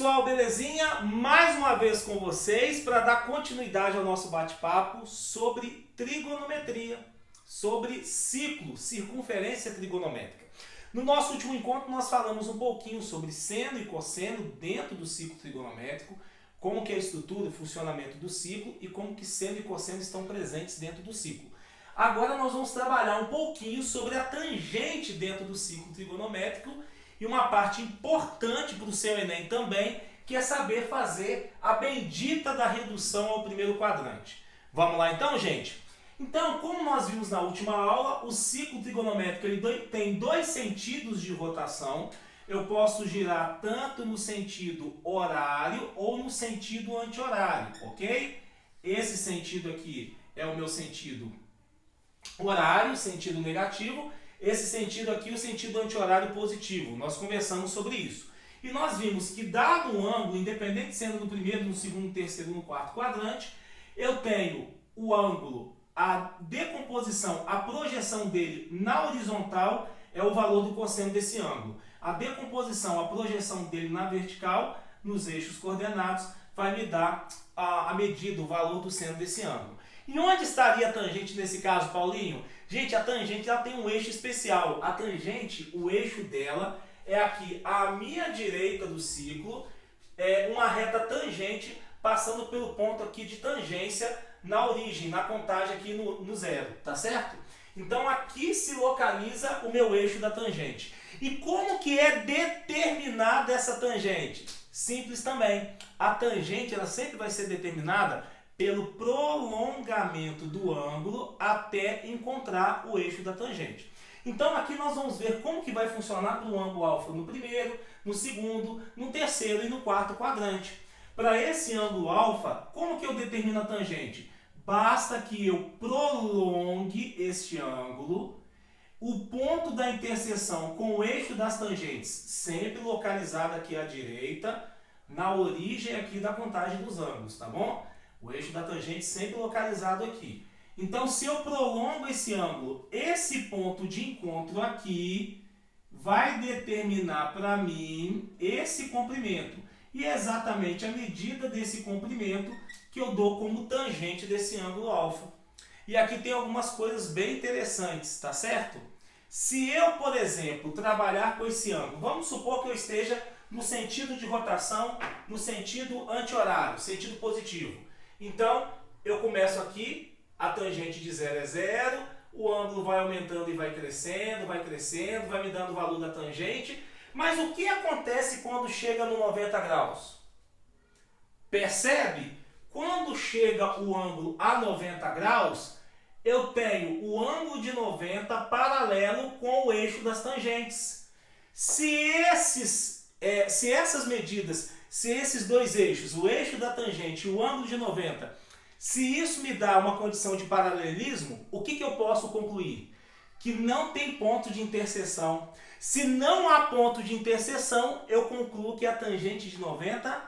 pessoal, belezinha? Mais uma vez com vocês para dar continuidade ao nosso bate-papo sobre trigonometria, sobre ciclo, circunferência trigonométrica. No nosso último encontro nós falamos um pouquinho sobre seno e cosseno dentro do ciclo trigonométrico, como que é a estrutura, o funcionamento do ciclo e como que seno e cosseno estão presentes dentro do ciclo. Agora nós vamos trabalhar um pouquinho sobre a tangente dentro do ciclo trigonométrico e uma parte importante para o seu Enem também, que é saber fazer a bendita da redução ao primeiro quadrante. Vamos lá então, gente? Então, como nós vimos na última aula, o ciclo trigonométrico ele tem dois sentidos de rotação. Eu posso girar tanto no sentido horário ou no sentido anti-horário, ok? Esse sentido aqui é o meu sentido horário, sentido negativo. Esse sentido aqui, o sentido anti-horário positivo. Nós conversamos sobre isso. E nós vimos que dado um ângulo, independente sendo no primeiro, no segundo, no terceiro, no quarto quadrante, eu tenho o ângulo, a decomposição, a projeção dele na horizontal é o valor do cosseno desse ângulo. A decomposição, a projeção dele na vertical, nos eixos coordenados, vai me dar a medida, o valor do seno desse ângulo. E onde estaria a tangente nesse caso, Paulinho? Gente, a tangente ela tem um eixo especial. A tangente, o eixo dela é aqui à minha direita do ciclo, é uma reta tangente passando pelo ponto aqui de tangência na origem, na contagem aqui no zero, tá certo? Então aqui se localiza o meu eixo da tangente. E como que é determinada essa tangente? Simples também. A tangente ela sempre vai ser determinada pelo prolongamento do ângulo até encontrar o eixo da tangente. Então aqui nós vamos ver como que vai funcionar o ângulo alfa no primeiro, no segundo, no terceiro e no quarto quadrante. Para esse ângulo alfa, como que eu determino a tangente? Basta que eu prolongue este ângulo, o ponto da interseção com o eixo das tangentes, sempre localizado aqui à direita, na origem aqui da contagem dos ângulos, tá bom? O eixo da tangente sempre localizado aqui. Então, se eu prolongo esse ângulo, esse ponto de encontro aqui vai determinar para mim esse comprimento. E é exatamente a medida desse comprimento que eu dou como tangente desse ângulo alfa. E aqui tem algumas coisas bem interessantes, tá certo? Se eu, por exemplo, trabalhar com esse ângulo, vamos supor que eu esteja no sentido de rotação, no sentido anti-horário, sentido positivo. Então, eu começo aqui, a tangente de 0 é 0, o ângulo vai aumentando e vai crescendo, vai me dando o valor da tangente. Mas o que acontece quando chega no 90 graus? Percebe? Quando chega o ângulo a 90 graus, eu tenho o ângulo de 90 paralelo com o eixo das tangentes. Se essas medidas, se esses dois eixos, o eixo da tangente e o ângulo de 90, se isso me dá uma condição de paralelismo, o que eu posso concluir? Que não tem ponto de interseção. Se não há ponto de interseção, eu concluo que a tangente de 90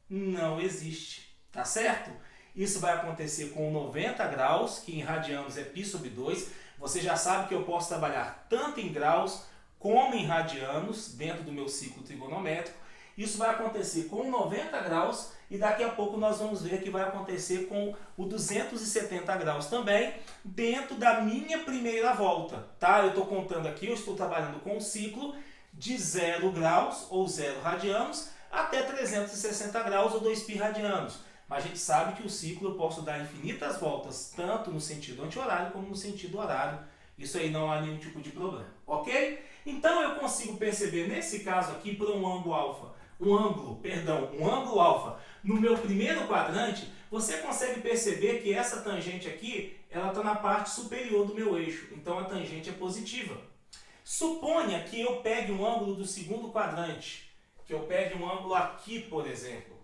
não existe. Tá certo? Isso vai acontecer com 90 graus, que em radianos é π sobre 2. Você já sabe que eu posso trabalhar tanto em graus como em radianos dentro do meu ciclo trigonométrico. Isso vai acontecer com 90 graus e daqui a pouco nós vamos ver que vai acontecer com o 270 graus também dentro da minha primeira volta. Tá? Eu estou contando aqui, eu estou trabalhando com um ciclo de 0 graus ou 0 radianos até 360 graus ou 2π radianos. Mas a gente sabe que o ciclo eu posso dar infinitas voltas, tanto no sentido anti-horário como no sentido horário. Isso aí não há nenhum tipo de problema, ok? Então eu consigo perceber nesse caso aqui, por um ângulo alfa, um ângulo alfa no meu primeiro quadrante, você consegue perceber que essa tangente aqui, ela está na parte superior do meu eixo. Então a tangente é positiva. Suponha que eu pegue um ângulo do segundo quadrante, que eu pegue um ângulo aqui, por exemplo.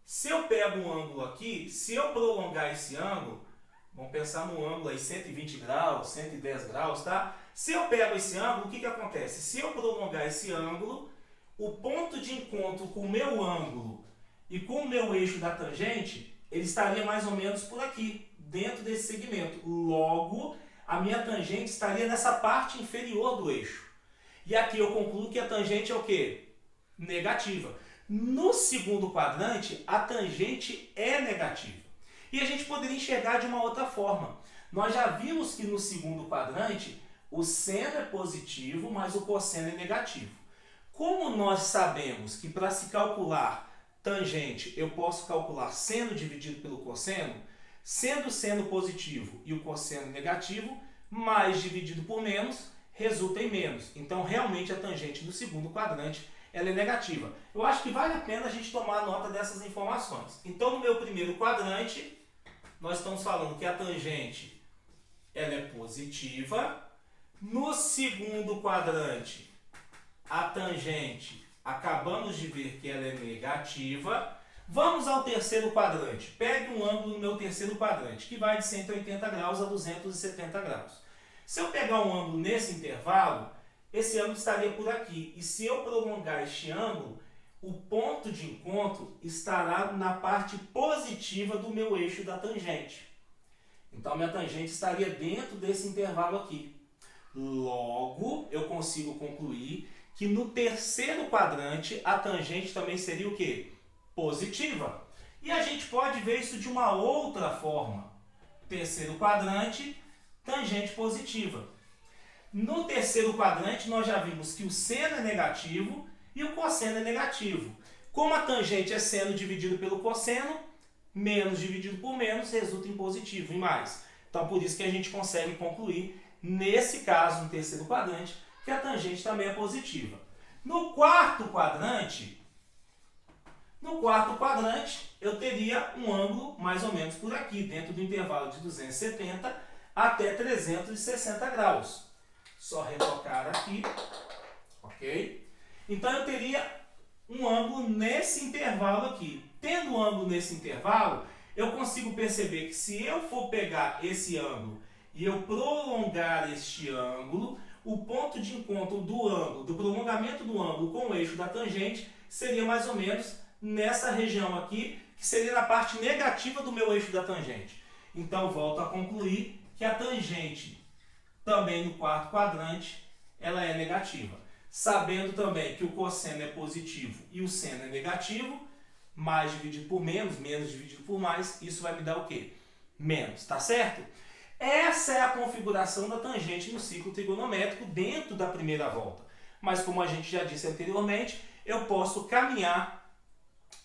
Se eu pego um ângulo aqui, se eu prolongar esse ângulo, vamos pensar num ângulo aí 120 graus, 110 graus, tá? Se eu pego esse ângulo, o que acontece? Se eu prolongar esse ângulo, o ponto de encontro com o meu ângulo e com o meu eixo da tangente, ele estaria mais ou menos por aqui, dentro desse segmento. Logo, a minha tangente estaria nessa parte inferior do eixo. E aqui eu concluo que a tangente é o quê? Negativa. No segundo quadrante, a tangente é negativa. E a gente poderia enxergar de uma outra forma. Nós já vimos que no segundo quadrante, o seno é positivo, mas o cosseno é negativo. Como nós sabemos que para se calcular tangente, eu posso calcular seno dividido pelo cosseno, sendo o seno positivo e o cosseno negativo, mais dividido por menos, resulta em menos. Então, realmente, a tangente do segundo quadrante ela é negativa. Eu acho que vale a pena a gente tomar nota dessas informações. Então, no meu primeiro quadrante, nós estamos falando que a tangente ela é positiva. No segundo quadrante, a tangente, acabamos de ver que ela é negativa. Vamos ao terceiro quadrante. Pegue um ângulo no meu terceiro quadrante, que vai de 180 graus a 270 graus. Se eu pegar um ângulo nesse intervalo, esse ângulo estaria por aqui. E se eu prolongar este ângulo, o ponto de encontro estará na parte positiva do meu eixo da tangente. Então, minha tangente estaria dentro desse intervalo aqui. Logo, eu consigo concluir que no terceiro quadrante, a tangente também seria o quê? Positiva. E a gente pode ver isso de uma outra forma. Terceiro quadrante, tangente positiva. No terceiro quadrante, nós já vimos que o seno é negativo e o cosseno é negativo. Como a tangente é seno dividido pelo cosseno, menos dividido por menos resulta em positivo, em mais. Então, por isso que a gente consegue concluir, nesse caso, no terceiro quadrante, que a tangente também é positiva. No quarto quadrante, eu teria um ângulo mais ou menos por aqui, dentro do intervalo de 270 até 360 graus. Só retocar aqui, ok? Então, eu teria um ângulo nesse intervalo aqui. Tendo um ângulo nesse intervalo, eu consigo perceber que se eu for pegar esse ângulo e eu prolongar este ângulo, o ponto de encontro do ângulo, do prolongamento do ângulo com o eixo da tangente, seria mais ou menos nessa região aqui, que seria na parte negativa do meu eixo da tangente. Então, volto a concluir que a tangente, também no quarto quadrante, ela é negativa. Sabendo também que o cosseno é positivo e o seno é negativo, mais dividido por menos, menos dividido por mais, isso vai me dar o quê? Menos, tá certo? Essa é a configuração da tangente no ciclo trigonométrico dentro da primeira volta. Mas como a gente já disse anteriormente, eu posso caminhar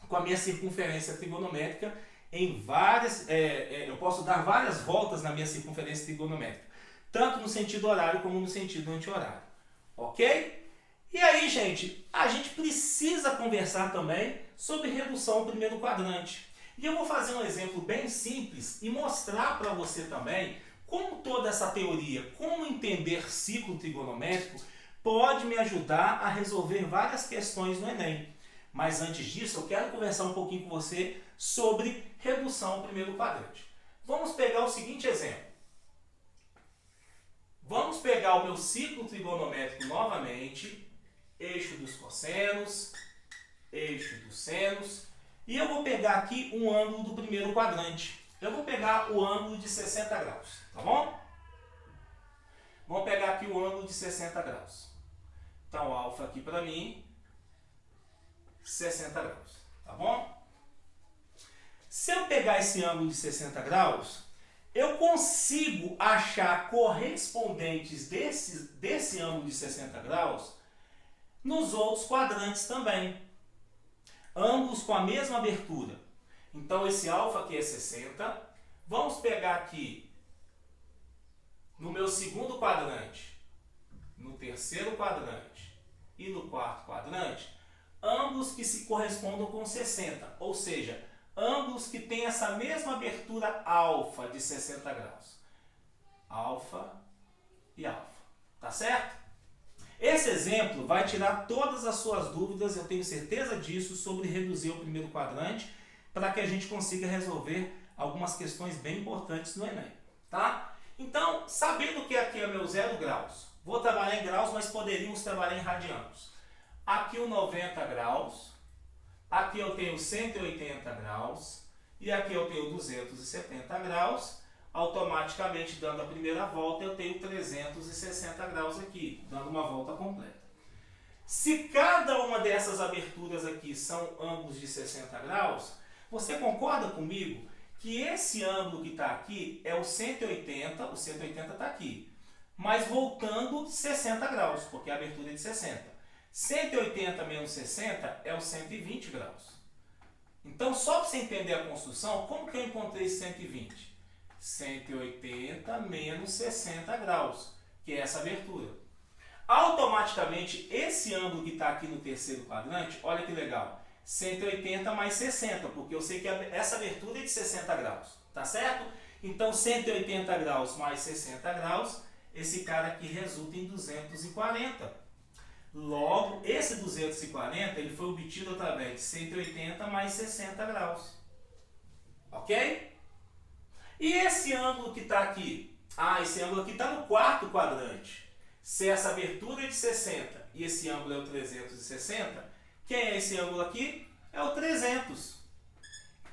com a minha circunferência trigonométrica em várias... eu posso dar várias voltas na minha circunferência trigonométrica, tanto no sentido horário como no sentido anti-horário. Ok? E aí, gente, a gente precisa conversar também sobre redução ao primeiro quadrante. E eu vou fazer um exemplo bem simples e mostrar para você também como toda essa teoria, como entender ciclo trigonométrico, pode me ajudar a resolver várias questões no Enem. Mas antes disso, eu quero conversar um pouquinho com você sobre redução ao primeiro quadrante. Vamos pegar o seguinte exemplo. Vamos pegar o meu ciclo trigonométrico novamente, eixo dos cossenos, eixo dos senos, e eu vou pegar aqui um ângulo do primeiro quadrante. Eu vou pegar o ângulo de 60 graus, tá bom? Vamos pegar aqui o ângulo de 60 graus. Então, alfa aqui para mim, 60 graus, tá bom? Se eu pegar esse ângulo de 60 graus, eu consigo achar correspondentes desse ângulo de 60 graus nos outros quadrantes também. Ângulos com a mesma abertura. Então, esse alfa aqui é 60. Vamos pegar aqui no meu segundo quadrante, no terceiro quadrante e no quarto quadrante, ângulos que se correspondam com 60. Ou seja, ângulos que têm essa mesma abertura alfa de 60 graus. Alfa e alfa. Tá certo? Esse exemplo vai tirar todas as suas dúvidas, eu tenho certeza disso, sobre reduzir o primeiro quadrante, para que a gente consiga resolver algumas questões bem importantes no Enem. Tá? Então, sabendo que aqui é meu 0 graus, vou trabalhar em graus, mas poderíamos trabalhar em radianos. Aqui o 90 graus, aqui eu tenho 180 graus e aqui eu tenho 270 graus. Automaticamente, dando a primeira volta, eu tenho 360 graus aqui, dando uma volta completa. Se cada uma dessas aberturas aqui são ângulos de 60 graus, você concorda comigo que esse ângulo que está aqui é o 180 está aqui, mas voltando 60 graus, porque a abertura é de 60. 180 menos 60 é o 120 graus. Então, só para você entender a construção, como que eu encontrei 120? 180 menos 60 graus, que é essa abertura. Automaticamente, esse ângulo que está aqui no terceiro quadrante, olha que legal, 180 mais 60, porque eu sei que essa abertura é de 60 graus, tá certo? Então, 180 graus mais 60 graus, esse cara aqui resulta em 240. Logo, esse 240 ele foi obtido através de 180 mais 60 graus. Ok? E esse ângulo que está aqui? Esse ângulo aqui está no quarto quadrante. Se essa abertura é de 60 e esse ângulo é o 360, quem é esse ângulo aqui? É o 300.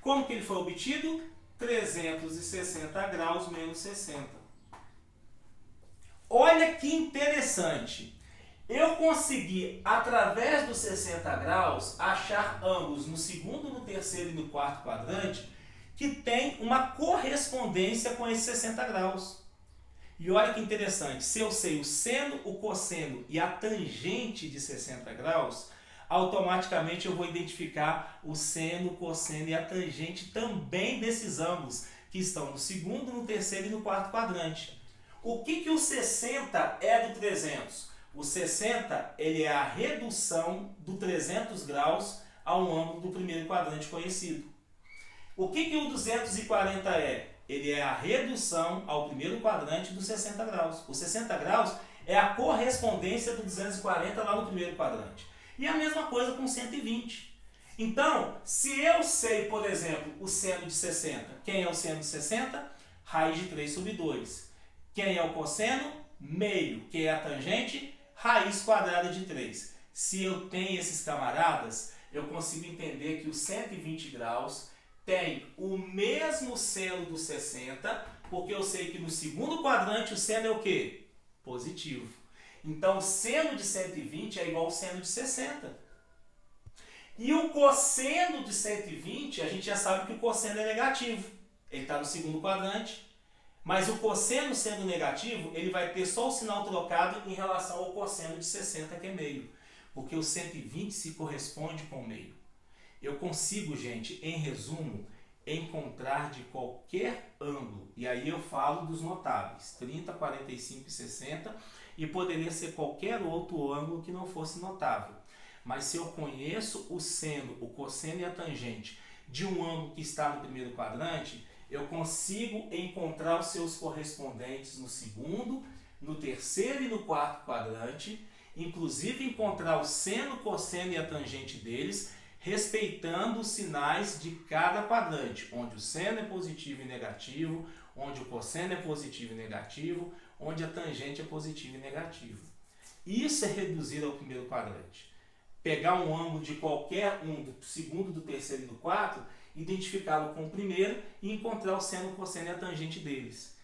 Como que ele foi obtido? 360 graus menos 60. Olha que interessante. Eu consegui, através dos 60 graus, achar ângulos no segundo, no terceiro e no quarto quadrante que tem uma correspondência com esses 60 graus. E olha que interessante, se eu sei o seno, o cosseno e a tangente de 60 graus, automaticamente eu vou identificar o seno, o cosseno e a tangente também desses ângulos que estão no segundo, no terceiro e no quarto quadrante. O que o 60 é do 300? O 60 ele é a redução do 300 graus a um ângulo do primeiro quadrante conhecido. O que o 240 é? Ele é a redução ao primeiro quadrante dos 60 graus. O 60 graus é a correspondência do 240 lá no primeiro quadrante. E a mesma coisa com 120. Então, se eu sei, por exemplo, o seno de 60, quem é o seno de 60? Raiz de 3 sobre 2. Quem é o cosseno? Meio. Quem é a tangente? Raiz quadrada de 3. Se eu tenho esses camaradas, eu consigo entender que os 120 graus tem o mesmo seno do 60, porque eu sei que no segundo quadrante o seno é o quê? Positivo. Então, o seno de 120 é igual ao seno de 60. E o cosseno de 120, a gente já sabe que o cosseno é negativo. Ele está no segundo quadrante. Mas o cosseno sendo negativo, ele vai ter só o sinal trocado em relação ao cosseno de 60, que é meio. Porque o 120 se corresponde com o meio. Eu consigo, gente, em resumo, encontrar de qualquer ângulo. E aí eu falo dos notáveis, 30, 45 e 60, e poderia ser qualquer outro ângulo que não fosse notável. Mas se eu conheço o seno, o cosseno e a tangente de um ângulo que está no primeiro quadrante, eu consigo encontrar os seus correspondentes no segundo, no terceiro e no quarto quadrante, inclusive encontrar o seno, cosseno e a tangente deles, respeitando os sinais de cada quadrante, onde o seno é positivo e negativo, onde o cosseno é positivo e negativo, onde a tangente é positivo e negativo. Isso é reduzir ao primeiro quadrante. Pegar um ângulo de qualquer um, do segundo, do terceiro e do quarto, identificá-lo com o primeiro e encontrar o seno, o cosseno e a tangente deles.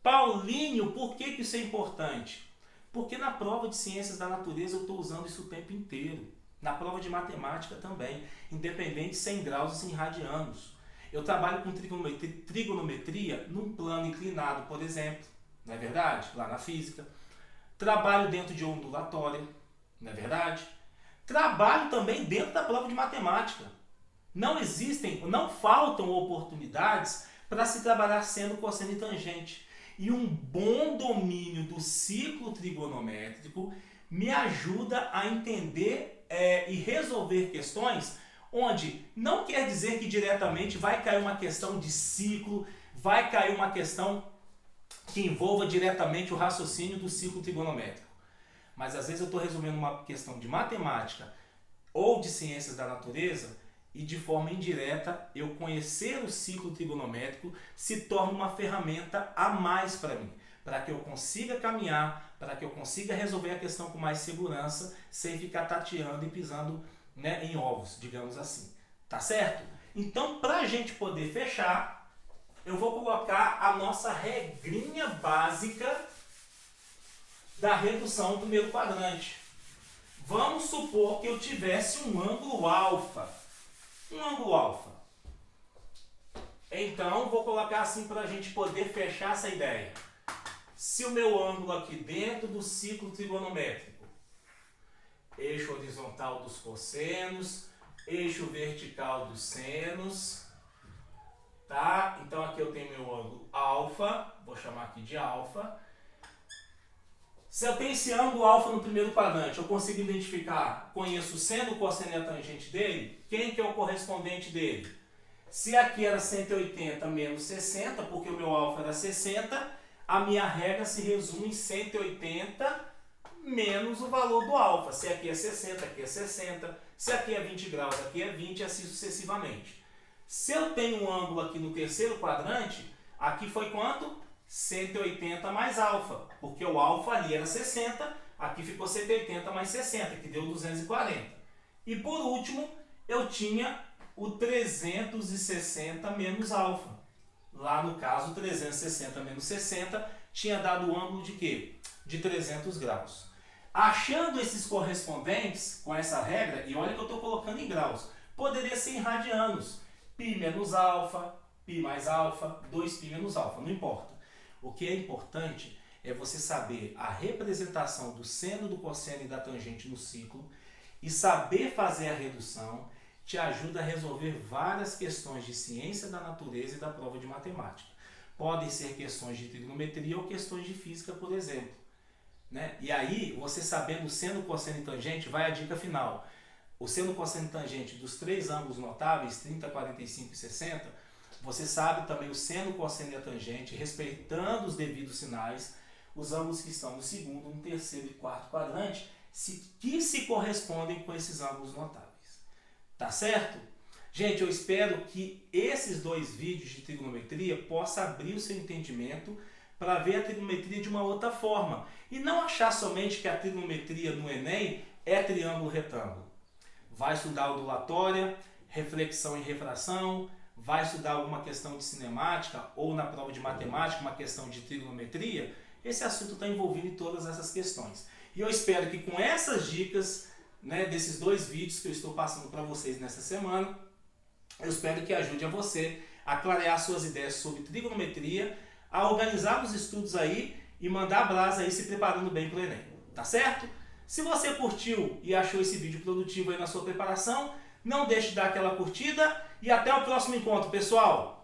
Paulinho, por que isso é importante? Porque na prova de ciências da natureza eu estou usando isso o tempo inteiro. Na prova de matemática também, independente se é em graus ou se em radianos. Eu trabalho com trigonometria num plano inclinado, por exemplo, não é verdade? Lá na física. Trabalho dentro de ondulatória, não é verdade? Trabalho também dentro da prova de matemática. Não faltam oportunidades para se trabalhar seno, cosseno e tangente. E um bom domínio do ciclo trigonométrico me ajuda a entender e resolver questões onde não quer dizer que diretamente vai cair uma questão de ciclo, vai cair uma questão que envolva diretamente o raciocínio do ciclo trigonométrico. Mas às vezes eu estou resolvendo uma questão de matemática ou de ciências da natureza e de forma indireta eu conhecer o ciclo trigonométrico se torna uma ferramenta a mais para mim, para que eu consiga caminhar, para que eu consiga resolver a questão com mais segurança, sem ficar tateando e pisando, né, em ovos, digamos assim. Tá certo? Então, para a gente poder fechar, eu vou colocar a nossa regrinha básica da redução do primeiro quadrante. Vamos supor que eu tivesse um ângulo alfa. Um ângulo alfa. Então, vou colocar assim para a gente poder fechar essa ideia. Se o meu ângulo aqui dentro do ciclo trigonométrico, eixo horizontal dos cossenos, eixo vertical dos senos, tá? Então aqui eu tenho meu ângulo alfa, vou chamar aqui de alfa. Se eu tenho esse ângulo alfa no primeiro quadrante, eu consigo identificar, conheço o seno, o cosseno e a tangente dele, quem que é o correspondente dele? Se aqui era 180 menos 60, porque o meu alfa era 60, a minha regra se resume em 180 menos o valor do alfa. Se aqui é 60, aqui é 60. Se aqui é 20 graus, aqui é 20 e assim sucessivamente. Se eu tenho um ângulo aqui no terceiro quadrante, aqui foi quanto? 180 mais alfa, porque o alfa ali era 60, aqui ficou 180 mais 60, que deu 240. E por último, eu tinha o 360 menos alfa. Lá no caso, 360 menos 60 tinha dado o ângulo de quê? De 300 graus. Achando esses correspondentes com essa regra, e olha que eu estou colocando em graus, poderia ser em radianos. Π menos alfa, π mais alfa, 2π menos alfa, não importa. O que é importante é você saber a representação do seno, do cosseno e da tangente no ciclo e saber fazer a redução te ajuda a resolver várias questões de ciência da natureza e da prova de matemática. Podem ser questões de trigonometria ou questões de física, por exemplo. Né? E aí, você sabendo o seno, cosseno e tangente, vai a dica final. O seno, cosseno e tangente dos três ângulos notáveis, 30, 45 e 60, você sabe também o seno, cosseno e a tangente, respeitando os devidos sinais, os ângulos que estão no segundo, no terceiro e quarto quadrante, que se correspondem com esses ângulos notáveis. Tá certo? Gente, eu espero que esses dois vídeos de trigonometria possam abrir o seu entendimento para ver a trigonometria de uma outra forma. E não achar somente que a trigonometria no Enem é triângulo retângulo. Vai estudar ondulatória, reflexão e refração, vai estudar alguma questão de cinemática ou na prova de matemática, uma questão de trigonometria. Esse assunto está envolvido em todas essas questões. E eu espero que com essas dicas, né, desses dois vídeos que eu estou passando para vocês nessa semana, eu espero que ajude a você a clarear suas ideias sobre trigonometria, a organizar os estudos aí e mandar a brasa aí se preparando bem para o Enem, tá certo? Se você curtiu e achou esse vídeo produtivo aí na sua preparação, não deixe de dar aquela curtida e até o próximo encontro, pessoal!